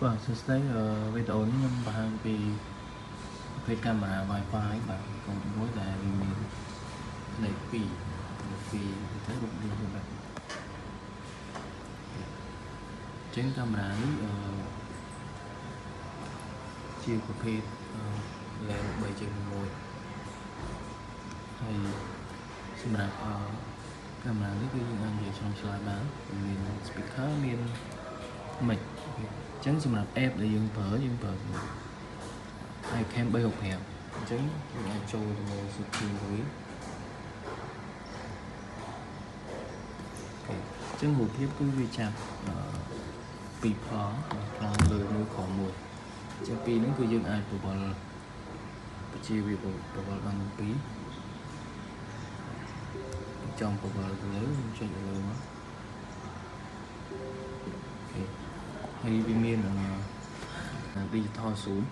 Vâng, sau đấy videoនេះខ្ញុំបង្ហាញពីប្រភេទកាមេរ៉ា Wi-Fi បាទcònមួយដែលមានលេខ2ទៅរូបរាងបែបចឹងកាមេរ៉ានេះជាប្រភេទលេខ3.1ហើយសម្រាប់កាមេរ៉ានេះគឺយើងអាចនិយាយឆ្លងឆ្លើយបានមាន speaker មាន mic ចឹងសម្រាប់ app ដែលយើងប្រើiCam 365អញ្ចឹងយើងអាចចូលទៅ setting មួយអញ្ចឹងរូបភាពគឺវាចាប់ពីរផងខាងលើមួយក្រោមមួយអញ្ចឹងពីរហ្នឹងគឺយើងអាចបវល់ជាវាបវល់បានពីរចង់បវល់ទៅលើចុចលើមកហើយវាមានdigital zoom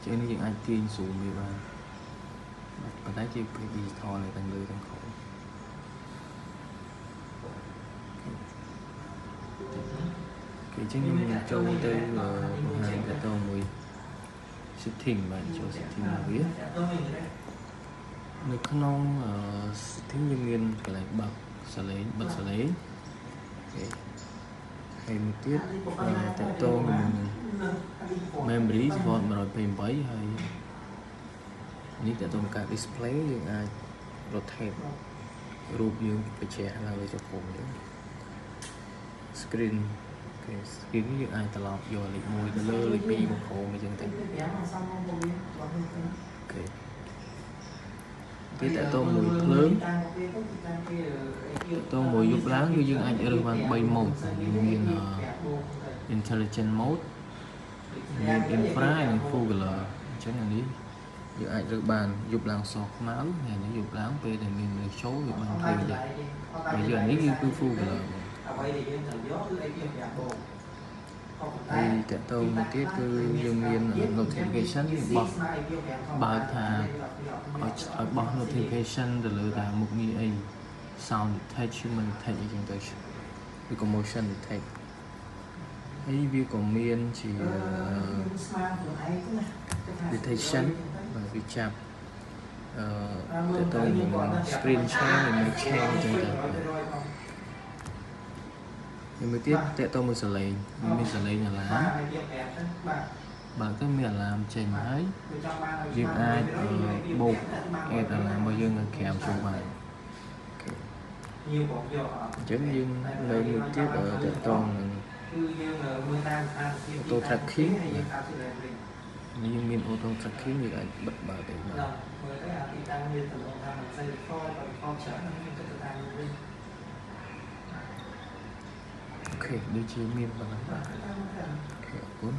ចឹងនេះយើងអាចទាញ zoom វាបានប៉ុន្តែជាប្រភេទ digital នៅទាំងលើទាំងក្រោមគេចឹងយើងចូលទៅបង្ហាញទៅមួយ setting បាទចូល setting វានៅក្នុង setting យើងមានកន្លែងបិទសលេងហើយមួយទៀតតកតងនឹង memory សម្រាប់128ហើយនេះតកតងការ display យើងអាច rotate រូបយើងបញ្ជាក់ឡើងលើចុងភូមិនេះ screen screen នេះយើងអាចត្រឡប់យកលេខ1ទៅលើលេខ2មកក្រោមអញ្ចឹងទៅគេតកតងមួយភ្លើងតកតងមួយយប់ឡើងគឺយើងអាចរើសបាន3 mode មាន intelligent mode មាន infra និង full color អញ្ចឹងអានេះយើងអាចរើសបានយប់ឡើងសខ្មៅហើយនេះយប់ឡើងពេលដែលមានមនុស្សចូលវាបានភ្លឺដែរហើយយើងនេះគឺ full color អ្វីដែលយើងត្រូវយកគឺអីពី5បងហើយតកតងមួយទៀតគឺយើងមាន notification បើកថាឲ្យបោះ notification ទៅលើថាមុខងារអី sound detect human detect អីចឹងទៅឬក៏ motion detect ហើយវាក៏មានជា detection បើវាចាប់តកតងនឹង screen share និង mic share អញ្ចឹងទៅមួយទៀតតកតងមួយសលេងមានសលេងអាឡាមបើទៅមានអាឡាមចេញហើយយើងអាចបូកអេតអាឡាមរបស់យើងនៅក្រៅចូលបានអញ្ចឹងយើងលើមួយទៀតតកតងនឹង auto tracking នេះយើងមាន auto tracking យើងអាចបិទបើកទៅបានអូខេដូចជាមានប៉ុណ្ណឹងបាទអូខេអរគុណ